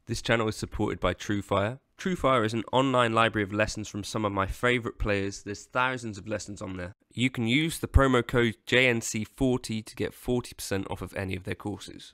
This channel is supported by TrueFire. TrueFire is an online library of lessons from some of my favourite players. There's thousands of lessons on there. You can use the promo code JNC40 to get 40% off of any of their courses.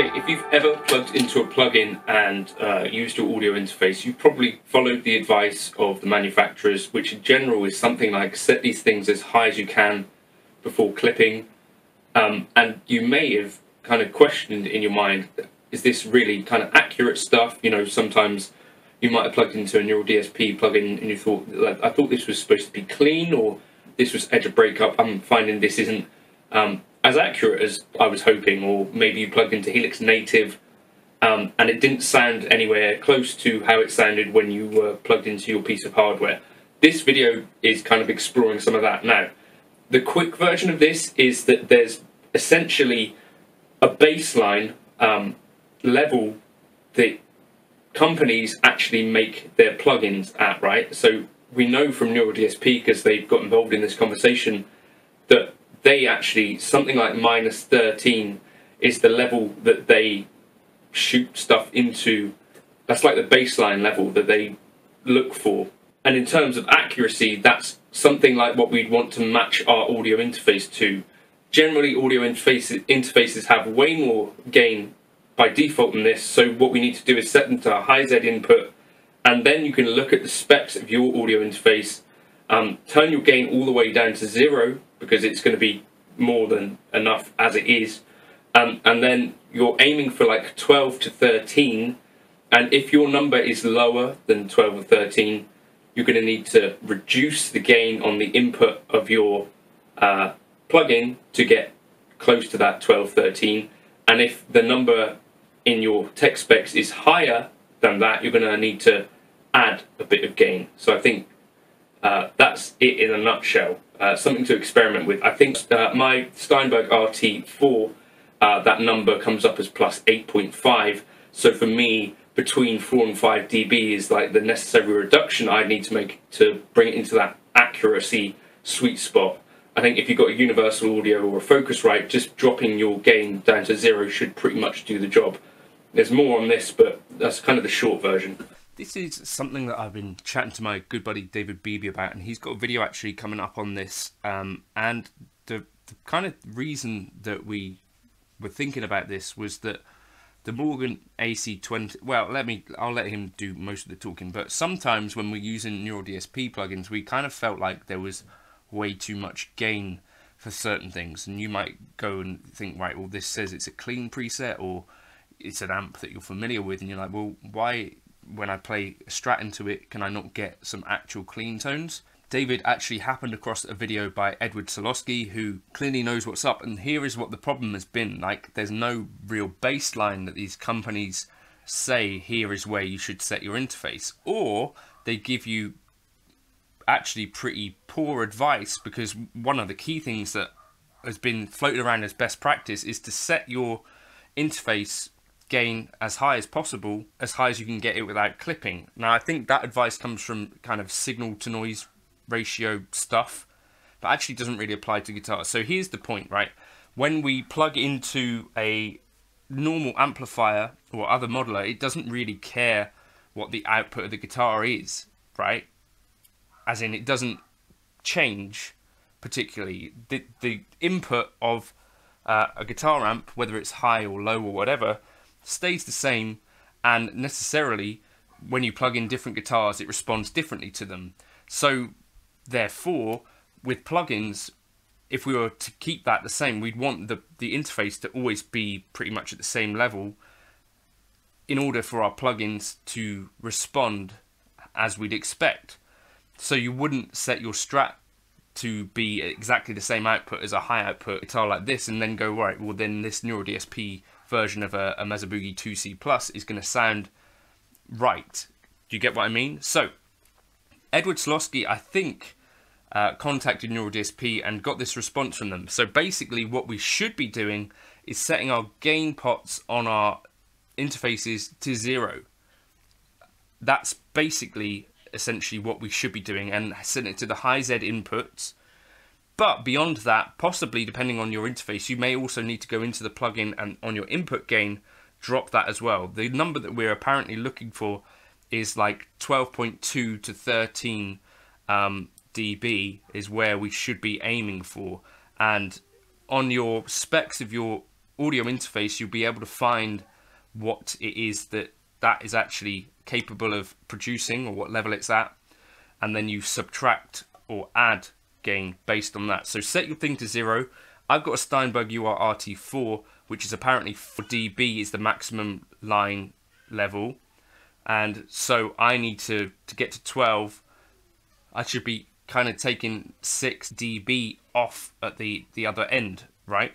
If you've ever plugged into a plugin and used your audio interface, you've probably followed the advice of the manufacturers, which in general is something like set these things as high as you can before clipping. And you may have kind of questioned in your mind, is this really kind of accurate stuff? You know, sometimes you might have plugged into a neural DSP plugin and you thought, like, I thought this was supposed to be clean, or this was edge of breakup. I'm finding this isn't as accurate as I was hoping. Or maybe you plugged into Helix Native and it didn't sound anywhere close to how it sounded when you were plugged into your piece of hardware. This video is kind of exploring some of that. Now, the quick version of this is that there's essentially a baseline level that companies actually make their plugins at, right? So we know from Neural DSP, because they've got involved in this conversation, that they actually, something like -13 is the level that they shoot stuff into. That's like the baseline level that they look for. And in terms of accuracy, that's something like what we'd want to match our audio interface to. Generally, audio interfaces have way more gain by default than this, so what we need to do is set them to a high Z input, and then you can look at the specs of your audio interface, turn your gain all the way down to 0, because it's going to be more than enough as it is, and then you're aiming for like 12 to 13, and if your number is lower than 12 or 13, you're going to need to reduce the gain on the input of your plugin to get close to that 12, 13, and if the number in your tech specs is higher than that, you're going to need to add a bit of gain. So I think that's it in a nutshell. Something to experiment with. I think my Steinberg RT4, that number comes up as plus 8.5. So for me, between 4 and 5 dB is like the necessary reduction I need to make to bring it into that accuracy sweet spot. I think if you've got a universal audio or a Focusrite, just dropping your gain down to 0 should pretty much do the job. There's more on this, but that's kind of the short version. This is something that I've been chatting to my good buddy David Beebe about, and he's got a video actually coming up on this. And the kind of reason that we were thinking about this was that the Morgan AC20, well, I'll let him do most of the talking, but sometimes when we're using Neural DSP plugins, we kind of felt like there was way too much gain for certain things, and you might go and think, right, well, this says it's a clean preset, or it's an amp that you're familiar with, and you're like, well, why, when I play a Strat into it, can I not get some actual clean tones? David actually happened across a video by Edward Solosky, who clearly knows what's up, and here is what the problem has been. Like, there's no real baseline that these companies say, here is where you should set your interface, or they give you actually pretty poor advice, because one of the key things that has been floated around as best practice is to set your interface gain as high as possible, as high as you can get it without clipping. Now, I think that advice comes from kind of signal to noise ratio stuff, but actually doesn't really apply to guitars. So here's the point, right? When we plug into a normal amplifier or other modeler, it doesn't really care what the output of the guitar is, right? As in, it doesn't change particularly. The input of a guitar amp, whether it's high or low or whatever, stays the same, and necessarily when you plug in different guitars, it responds differently to them. So therefore, with plugins, if we were to keep that the same, we'd want the interface to always be pretty much at the same level in order for our plugins to respond as we'd expect. So you wouldn't set your Strat to be exactly the same output as a high output guitar like this and then go, right, well then this Neural DSP version of a Mesa Boogie 2C Plus is going to sound right. Do you get what I mean? So Edward Slosky, I think, contacted Neural DSP and got this response from them. So basically what we should be doing is setting our gain pots on our interfaces to 0. That's basically essentially what we should be doing, and setting it to the high Z inputs. But beyond that, possibly depending on your interface, you may also need to go into the plugin and on your input gain drop that as well. The number that we're apparently looking for is like 12.2 to 13 dB is where we should be aiming for. And on your specs of your audio interface, you'll be able to find what it is that is actually capable of producing, or what level it's at, and then you subtract or add gain based on that. So set your thing to 0. I've got a Steinberg UR-RT4, which is apparently 4 dB is the maximum line level, and so I need to get to 12. I should be kind of taking 6 dB off at the other end, right?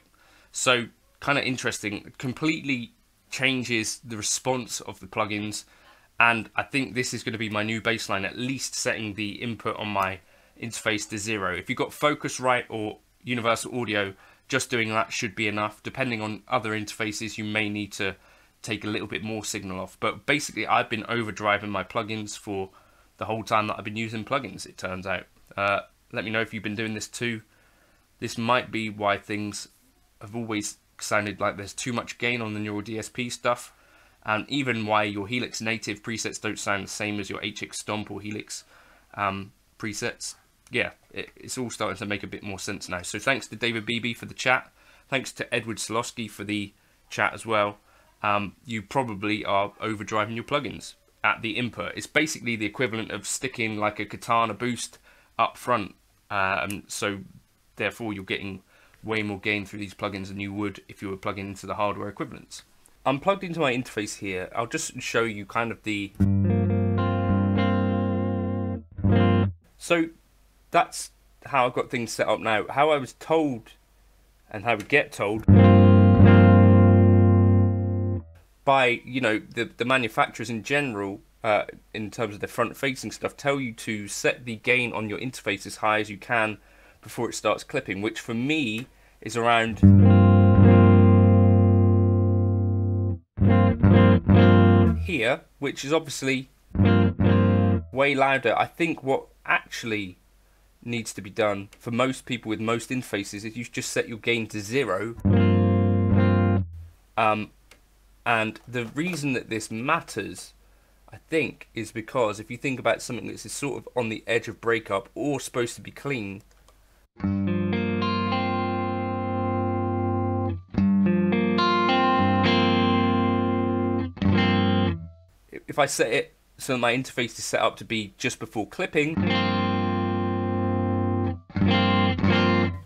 So kind of interesting. Completely changes the response of the plugins, and I think this is going to be my new baseline, at least setting the input on my interface to 0. If you've got Focusrite or Universal Audio, just doing that should be enough. Depending on other interfaces, you may need to take a little bit more signal off. But basically, I've been overdriving my plugins for the whole time that I've been using plugins, it turns out. Let me know if you've been doing this too. This might be why things have always sounded like there's too much gain on the Neural DSP stuff, and even why your Helix native presets don't sound the same as your HX Stomp or Helix presets. Yeah, it's all starting to make a bit more sense now. So thanks to David Beebe for the chat. Thanks to Edward Slosky for the chat as well. You probably are overdriving your plugins at the input. It's basically the equivalent of sticking like a Katana boost up front. So therefore you're getting way more gain through these plugins than you would if you were plugging into the hardware equivalents. I'm plugged into my interface here. I'll just show you kind of the... So that's how I've got things set up now. How I was told, and how we get told by, you know, the manufacturers in general, in terms of the front-facing stuff, tell you to set the gain on your interface as high as you can before it starts clipping, which for me is around here, which is obviously way louder. I think what actually needs to be done for most people with most interfaces is you just set your gain to 0. And the reason that this matters, I think, is because if you think about something that's sort of on the edge of breakup or supposed to be clean, if I set it so that my interface is set up to be just before clipping,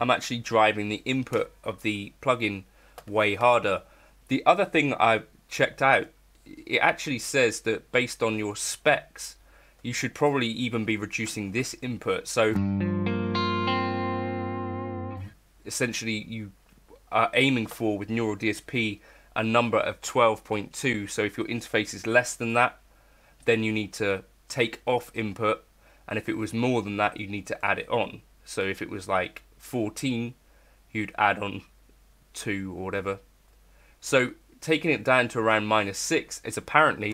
I'm actually driving the input of the plugin way harder. The other thing that I checked out, it actually says that based on your specs, you should probably even be reducing this input. So essentially you are aiming for, with Neural DSP, a number of 12.2. So if your interface is less than that, then you need to take off input, and if it was more than that, you need to add it on. So if it was like 14, you'd add on 2 or whatever. So taking it down to around -6 is apparently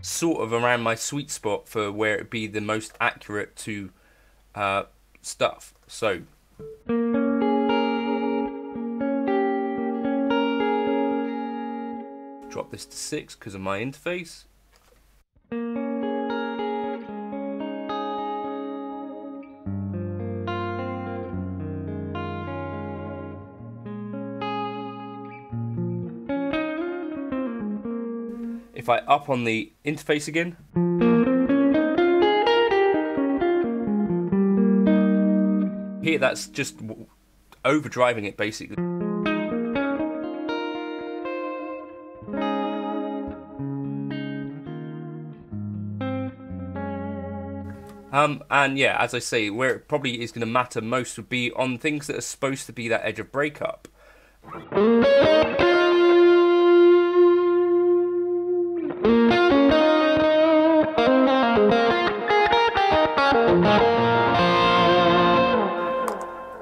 sort of around my sweet spot for where it'd be the most accurate to stuff. So drop this to 6 because of my interface. If I up on the interface again, here that's just overdriving it basically. And yeah, as I say, where it probably is going to matter most would be on things that are supposed to be that edge of breakup.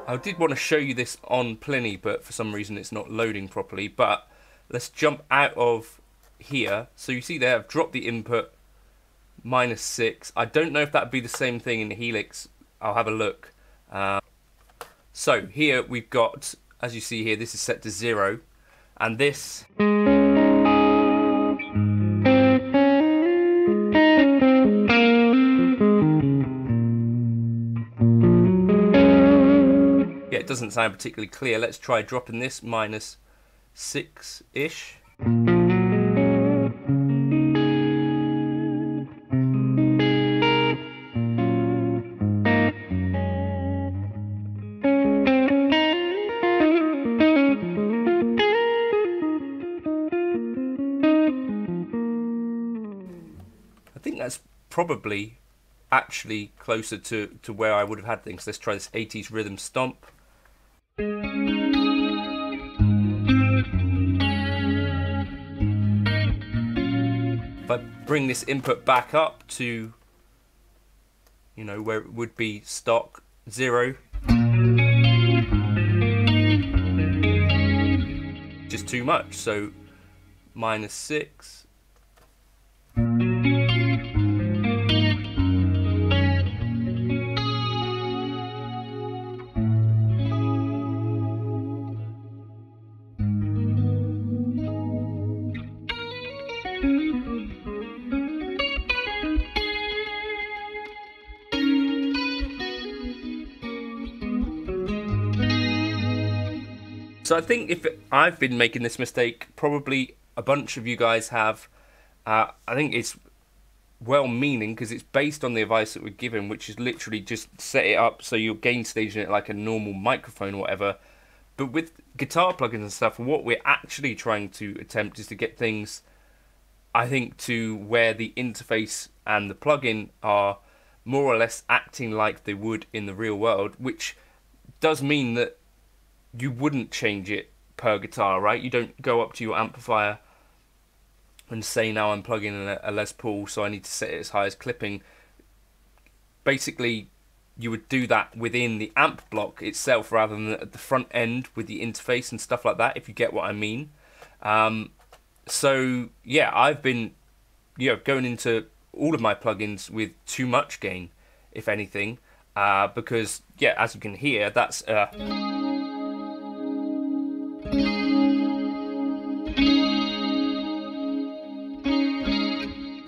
I did want to show you this on Pliny, but for some reason it's not loading properly. But let's jump out of here. So you see there, I've dropped the input -6. I don't know if that would be the same thing in the Helix. I'll have a look. So here we've got, as you see here, this is set to 0. And this... yeah, it doesn't sound particularly clear. Let's try dropping this -6-ish. I think that's probably actually closer to where I would have had things. Let's try this 80s rhythm stomp. If I bring this input back up to, you know, where it would be stock 0, just too much, so -6. So I think if I've been making this mistake, probably a bunch of you guys have. I think it's well-meaning because it's based on the advice that we're given, which is literally just set it up so you're gain staging it like a normal microphone or whatever. But with guitar plugins and stuff, what we're actually trying to attempt is to get things, I think, to where the interface and the plugin are more or less acting like they would in the real world, which does mean that you wouldn't change it per guitar, right? You don't go up to your amplifier and say, now I'm plugging in a Les Paul, so I need to set it as high as clipping. Basically, you would do that within the amp block itself rather than at the front end with the interface and stuff like that, if you get what I mean. So, yeah, I've been going into all of my plugins with too much gain, if anything, because, yeah, as you can hear, that's...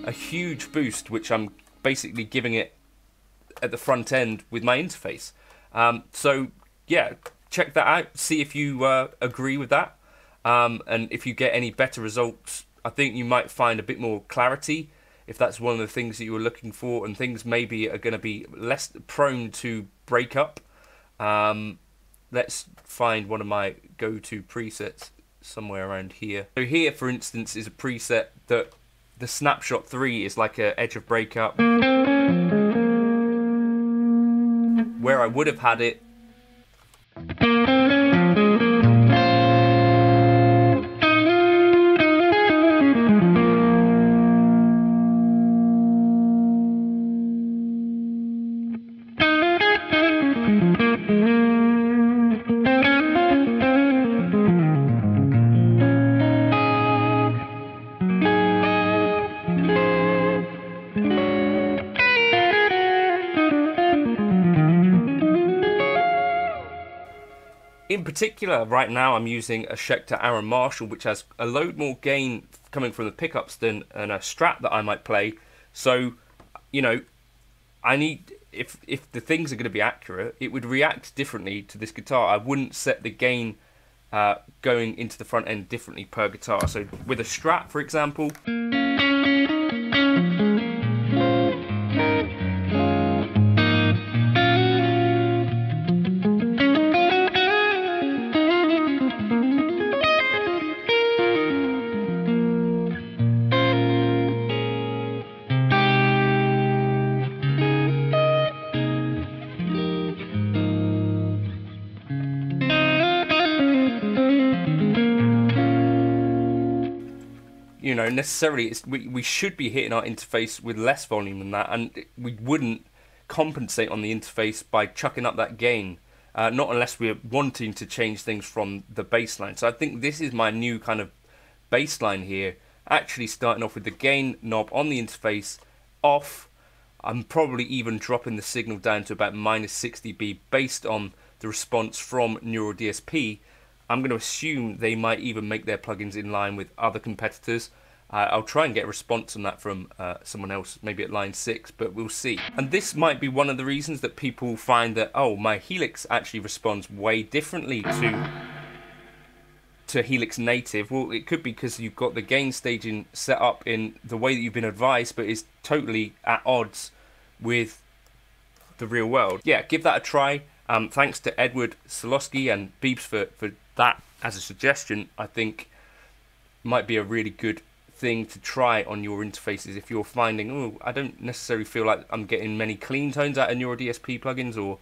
a huge boost, which I'm basically giving it at the front end with my interface. So yeah, check that out, see if you agree with that, and if you get any better results. I think you might find a bit more clarity if that's one of the things that you were looking for, and things maybe are going to be less prone to breakup. Let's find one of my go-to presets somewhere around here. So here, for instance, is a preset that the snapshot 3 is like a edge of breakup, where I would have had it In particular, right now I'm using a Schecter Aaron Marshall, which has a load more gain coming from the pickups than a Strat that I might play. So, you know, I need, if the things are going to be accurate, it would react differently to this guitar. I wouldn't set the gain going into the front end differently per guitar. So with a Strat, for example, you know, necessarily we should be hitting our interface with less volume than that, and we wouldn't compensate on the interface by chucking up that gain, not unless we're wanting to change things from the baseline. So I think this is my new kind of baseline here, actually starting off with the gain knob on the interface off. I'm probably even dropping the signal down to about -60 dB based on the response from Neural DSP. I'm going to assume they might even make their plugins in line with other competitors. I'll try and get a response on that from someone else, maybe at line 6, but we'll see. And this might be one of the reasons that people find that, oh, my Helix actually responds way differently to Helix native. Well, it could be because you've got the gain staging set up in the way that you've been advised, but is totally at odds with the real world. Yeah, give that a try. Thanks to Edward Solosky and Beebs for that as a suggestion. I think might be a really good thing to try on your interfaces if you're finding, oh, I don't necessarily feel like I'm getting many clean tones out of Neural DSP plugins or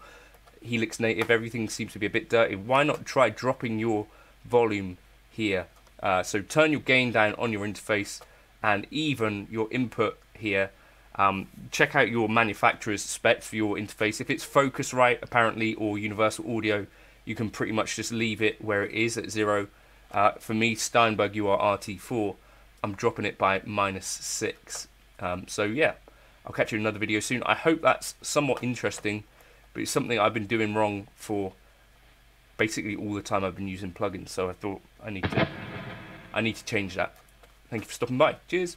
Helix native, everything seems to be a bit dirty. Why not try dropping your volume here? So turn your gain down on your interface and even your input here. Check out your manufacturer's specs for your interface. If it's Focusrite apparently or Universal Audio, you can pretty much just leave it where it is at 0. For me, Steinberg UR-RT4, I'm dropping it by -6. So yeah, I'll catch you in another video soon. I hope that's somewhat interesting, but it's something I've been doing wrong for basically all the time I've been using plugins. So I thought I need to change that. Thank you for stopping by. Cheers.